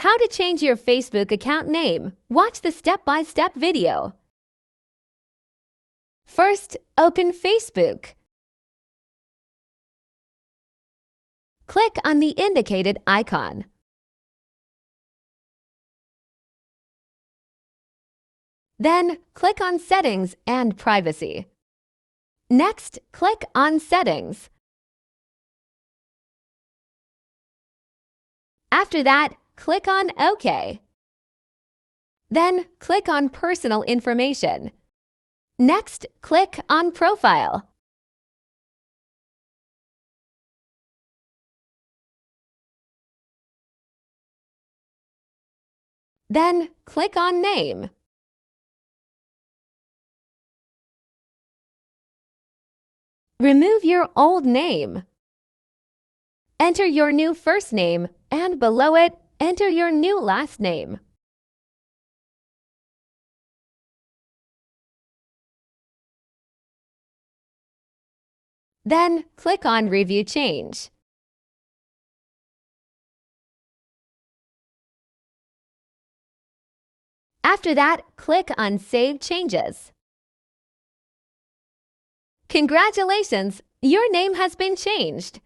How to change your Facebook account name. Watch the step-by-step video. First, open Facebook. Click on the indicated icon. Then, click on Settings and Privacy. Next, click on Settings. After that, click on OK. Then, click on Personal Information. Next, click on Profile. Then, click on Name. Remove your old name. Enter your new first name, and below it, enter your new last name. Then, click on Review Change. After that, click on Save Changes. Congratulations! Your name has been changed.